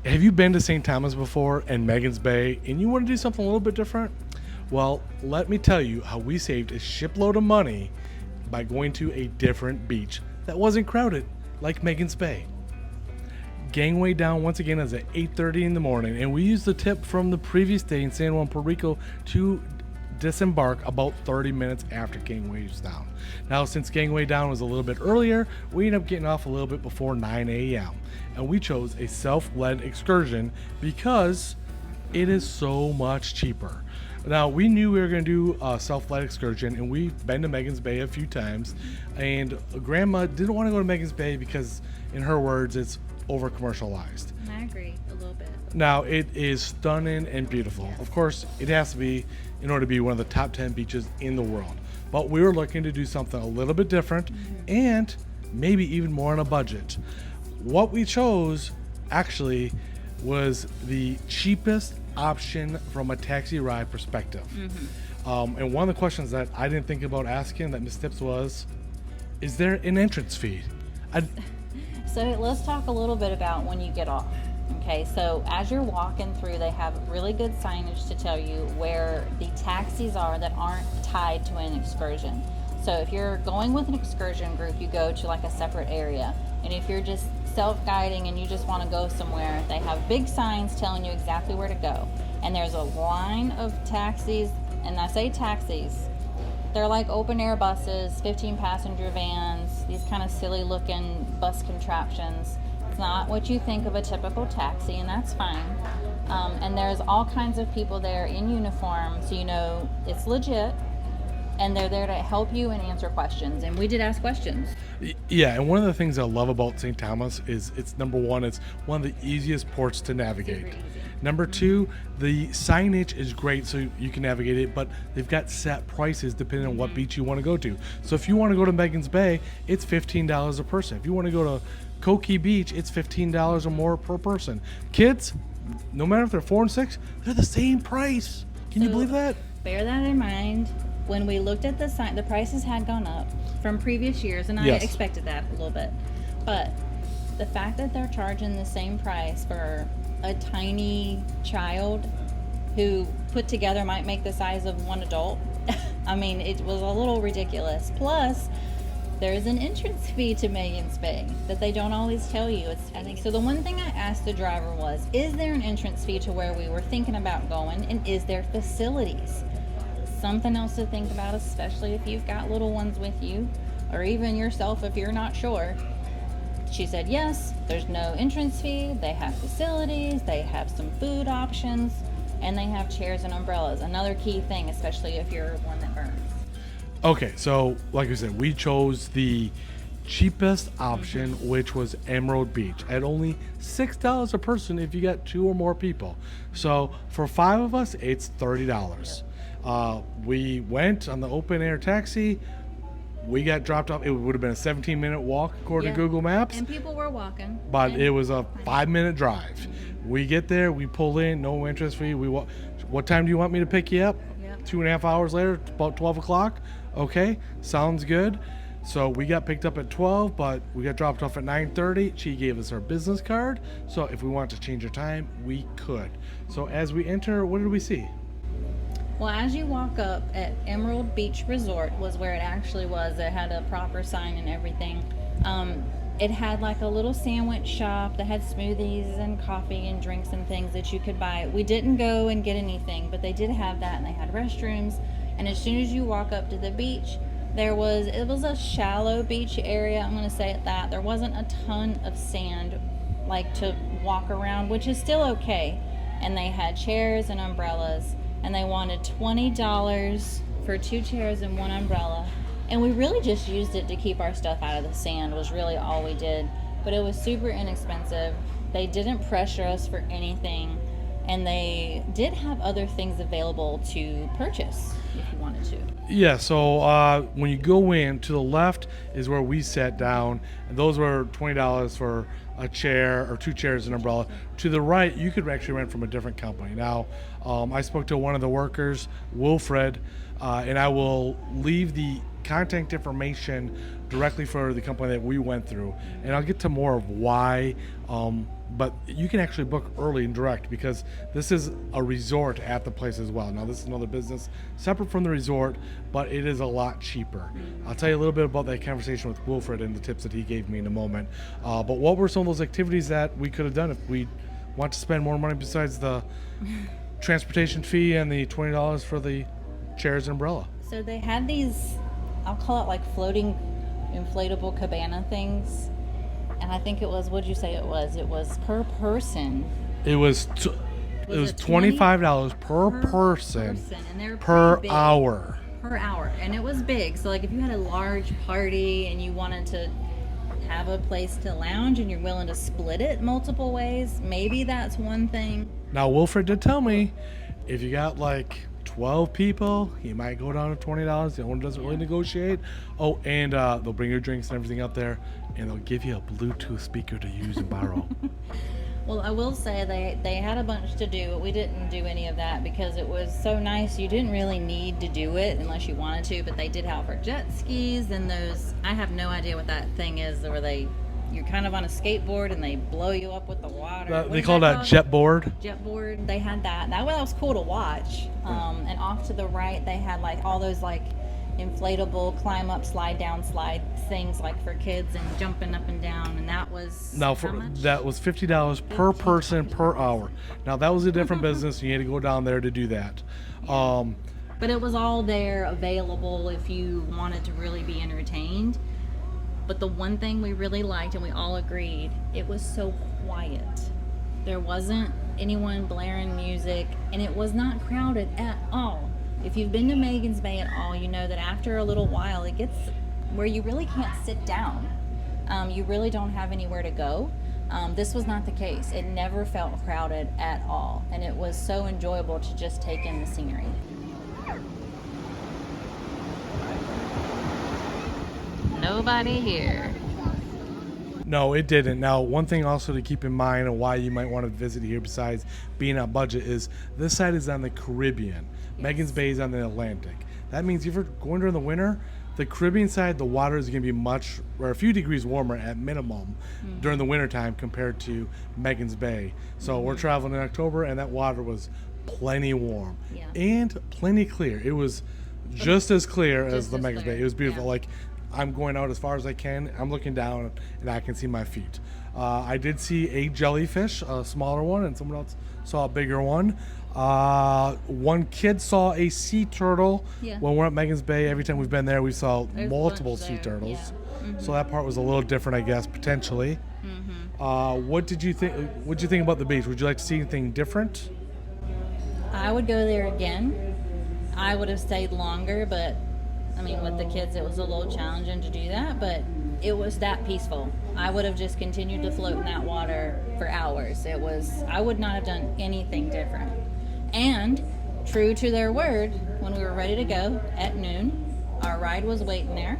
Have you been to St. Thomas before and Megan's Bay and you want to do something a little bit different? Well, let me tell you how we saved a shipload of money by going to a different beach that wasn't crowded like Megan's Bay. Gangway down once again is at 8:30 in the morning, and we used the tip from the previous day in San Juan, Puerto Rico to disembark about 30 minutes after Gangway's down. Now, since Gangway down was a little bit earlier, we ended up getting off a little bit before 9 a.m. and we chose a self-led excursion because it is so much cheaper. Now, we knew we were going to do a self-led excursion, and we've been to Megan's Bay a few times, and Grandma didn't want to go to Megan's Bay because, in her words, it's over commercialized. And I agree a little bit. Now, it is stunning and beautiful. Yes. Of course, it has to be in order to be one of the top 10 beaches in the world. But we were looking to do something a little bit different and maybe even more on a budget. What we chose actually was the cheapest option from a taxi ride perspective. And one of the questions that I didn't think about asking that Miss Tips was, is there an entrance fee? So let's talk a little bit about when you get off. Okay, so as you're walking through, they have really good signage to tell you where the taxis are that aren't tied to an excursion. So if you're going with an excursion group, you go to like a separate area. And if you're just self-guiding and you just want to go somewhere, they have big signs telling you exactly where to go. And there's a line of taxis, and I say taxis, they're like open air buses, 15 passenger vans, these kind of silly looking bus contraptions. It's not what you think of a typical taxi, and that's fine. And there's all kinds of people there in uniform, so you know it's legit, and they're there to help you and answer questions. And we did ask questions. Yeah, and one of the things I love about St. Thomas is it's number one, it's one of the easiest ports to navigate. Super easy. Number two, the signage is great so you can navigate it, but they've got set prices depending on what beach you want to go to. So if you want to go to Megan's Bay, it's $15 a person. If you want to go to Coquille Beach, it's $15 or more per person. Kids, no matter if they're 4 and 6, they're the same price. Can you So, believe that? Bear that in mind. When we looked at the sign, the prices had gone up from previous years, and I Yes. expected that a little bit. But the fact that they're charging the same price for a tiny child who put together might make the size of one adult, I mean, it was a little ridiculous. Plus, there's an entrance fee to Megan's Bay that they don't always tell you. I think so. The one thing I asked the driver was, is there an entrance fee to where we were thinking about going, and is there facilities? Something else to think about, especially if you've got little ones with you, or even yourself if you're not sure. She said yes, there's no entrance fee, they have facilities, they have some food options, and they have chairs and umbrellas. Another key thing, especially if you're one that burns. Okay, so like I said, we chose the cheapest option, which was Emerald Beach, at only $6 a person if you got 2 or more people. So for 5 of us, it's $30. We went on the open air taxi. We got dropped off. It would have been a 17-minute walk according to Google Maps, And people were walking. but and it was a 5-minute drive. We get there, we pull in, no entrance fee. We walk. What time do you want me to pick you up? Yep. 2.5 hours later, about 12 o'clock. Okay, sounds good. So we got picked up at 12, but we got dropped off at 9:30. She gave us our business card, so if we wanted to change our time, we could. So as we enter, what did we see? Well, as you walk up at Emerald Beach Resort was where it actually was. It had a proper sign and everything. It had like a little sandwich shop that had smoothies and coffee and drinks and things that you could buy. We didn't go and get anything, but they did have that, and they had restrooms. And as soon as you walk up to the beach, it was a shallow beach area, I'm going to say it that. There wasn't a ton of sand like to walk around, which is still okay. And they had chairs and umbrellas, and they wanted $20 for 2 chairs and 1 umbrella. And we really just used it to keep our stuff out of the sand, was really all we did. But it was super inexpensive. They didn't pressure us for anything, and they did have other things available to purchase if you wanted to. Yeah, so when you go in, to the left is where we sat down, and those were $20 for a chair or 2 chairs and umbrella. To the right, you could actually rent from a different company. Now, I spoke to one of the workers, Wilfred, and I will leave the contact information directly for the company that we went through, and I'll get to more of why. But you can actually book early and direct because this is a resort at the place as well. Now, this is another business separate from the resort, but it is a lot cheaper. I'll tell you a little bit about that conversation with Wilfred and the tips that he gave me in a moment. But what were some of those activities that we could have done if we want to spend more money besides the transportation fee and the $20 for the chairs and umbrella? So they had these, I'll call it like floating inflatable cabana things. And I think it was, what'd you say it was? It was per person. It was $25 per person and they're per pretty big. hour. Per hour. And it was big. So like if you had a large party and you wanted to have a place to lounge and you're willing to split it multiple ways, maybe that's one thing. Now, Wilfred did tell me if you got like 12 people, you might go down to $20. The owner doesn't really negotiate. Oh, and they'll bring your drinks and everything out there, and they'll give you a Bluetooth speaker to use and borrow. Well, I will say they had a bunch to do, but we didn't do any of that because it was so nice. You didn't really need to do it unless you wanted to, but they did have our jet skis and those, I have no idea what that thing is, where you're kind of on a skateboard and they blow you up with the water. They call that jet board. Jet board. They had that. That was cool to watch. And off to the right, they had like all those like inflatable climb up, slide down, slide things like for kids and jumping up and down. And that was that was $50 per person per hour. Now that was a different business. You had to go down there to do that. But it was all there available if you wanted to really be entertained. But the one thing we really liked, and we all agreed, it was so quiet. There wasn't anyone blaring music, and it was not crowded at all. If you've been to Magens Bay at all, you know that after a little while, it gets where you really can't sit down. You really don't have anywhere to go. This was not the case. It never felt crowded at all, and it was so enjoyable to just take in the scenery. Nobody here. No, it didn't. Now, one thing also to keep in mind and why you might want to visit here besides being on budget is this side is on the Caribbean. Yes. Magens Bay is on the Atlantic. That means if you're going during the winter, the Caribbean side, the water is going to be a few degrees warmer at minimum during the winter time compared to Magens Bay. So we're traveling in October and that water was plenty warm and plenty clear. It was just as clear as the Magens Bay. It was beautiful. Yeah. Like, I'm going out as far as I can. I'm looking down and I can see my feet. I did see a jellyfish, a smaller one, and someone else saw a bigger one. One kid saw a sea turtle. Yeah. When we're at Magens Bay, every time we've been there, we saw multiple sea turtles. Yeah. So that part was a little different, I guess, potentially. What did you think? What did you think about the beach? Would you like to see anything different? I would go there again. I would have stayed longer, but I mean, with the kids, it was a little challenging to do that, but it was that peaceful. I would have just continued to float in that water for hours. I would not have done anything different. And true to their word, when we were ready to go at noon, our ride was waiting there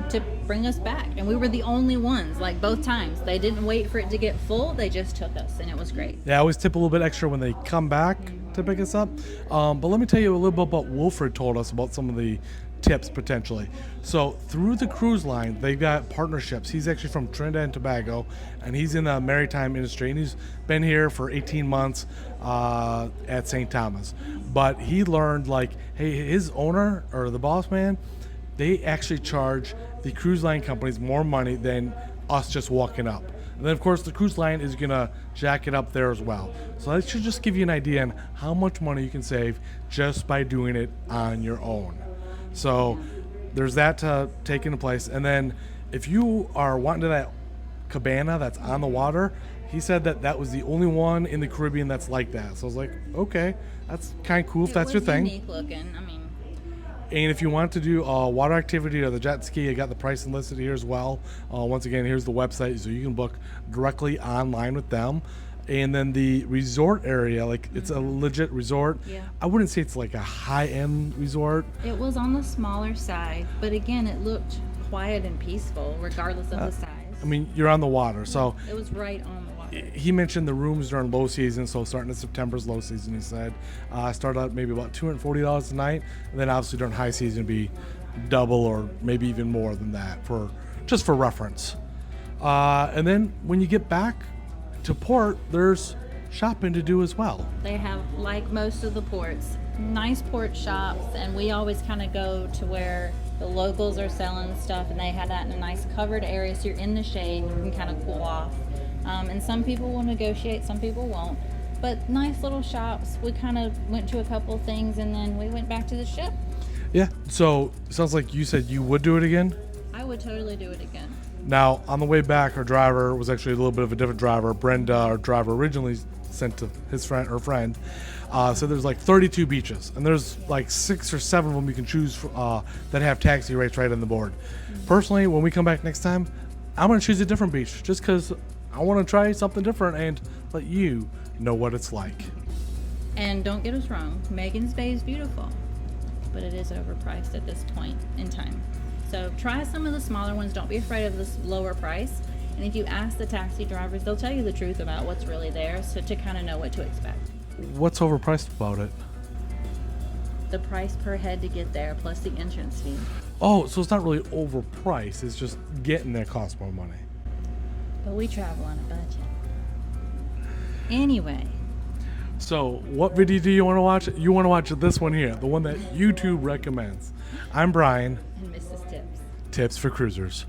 to bring us back. And we were the only ones, like both times. They didn't wait for it to get full. They just took us, and it was great. Yeah, I always tip a little bit extra when they come back to pick us up. But let me tell you a little bit about what Wilfred told us about some of the tips potentially. So through the cruise line, they've got partnerships. He's actually from Trinidad and Tobago, and he's in the maritime industry, and he's been here for 18 months at St. Thomas. But he learned, like, hey, his owner or the boss man, they actually charge the cruise line companies more money than us just walking up. And then, of course, the cruise line is going to jack it up there as well. So that should just give you an idea on how much money you can save just by doing it on your own. So there's that to take into place. And then if you are wanting to that cabana that's on the water, he said that was the only one in the Caribbean that's like that. So I was like, okay, that's kind of cool if that's your thing. Unique looking. I mean. And if you want to do a water activity or the jet ski, I got the price listed here as well. Once again, here's the website, so you can book directly online with them. And then the resort area, like it's a legit resort. Yeah. I wouldn't say it's like a high-end resort. It was on the smaller side, but again, it looked quiet and peaceful regardless of the size. I mean, you're on the water, so. It was right on the water. He mentioned the rooms during low season, so starting in September is low season, he said. Started out maybe about $240 a night, and then obviously during high season it'd be double or maybe even more than that for just for reference. And then when you get back to port, there's shopping to do as well. They have, like most of the ports, nice port shops, and we always kind of go to where the locals are selling stuff, and they have that in a nice covered area, so you're in the shade, you can kind of cool off. And some people will negotiate, some people won't. But nice little shops. We kind of went to a couple things, and then we went back to the ship. Yeah, so sounds like you said you would do it again? I would totally do it again. Now, on the way back, our driver was actually a little bit of a different driver. Brenda, our driver, originally sent to her friend, so there's like 32 beaches, and there's like 6 or 7 of them you can choose that have taxi rates right on the board. Personally, when we come back next time, I'm going to choose a different beach just because I want to try something different and let you know what it's like. And don't get us wrong, Megan's Bay is beautiful, but it is overpriced at this point in time. So try some of the smaller ones. Don't be afraid of this lower price. And if you ask the taxi drivers, they'll tell you the truth about what's really there, so to kind of know what to expect. What's overpriced about it? The price per head to get there, plus the entrance fee. Oh, so it's not really overpriced. It's just getting there costs more money. But we travel on a budget. Anyway. So what video do you want to watch? You want to watch this one here, the one that YouTube recommends. I'm Brian. And Mrs. Tips. Tips for Cruisers.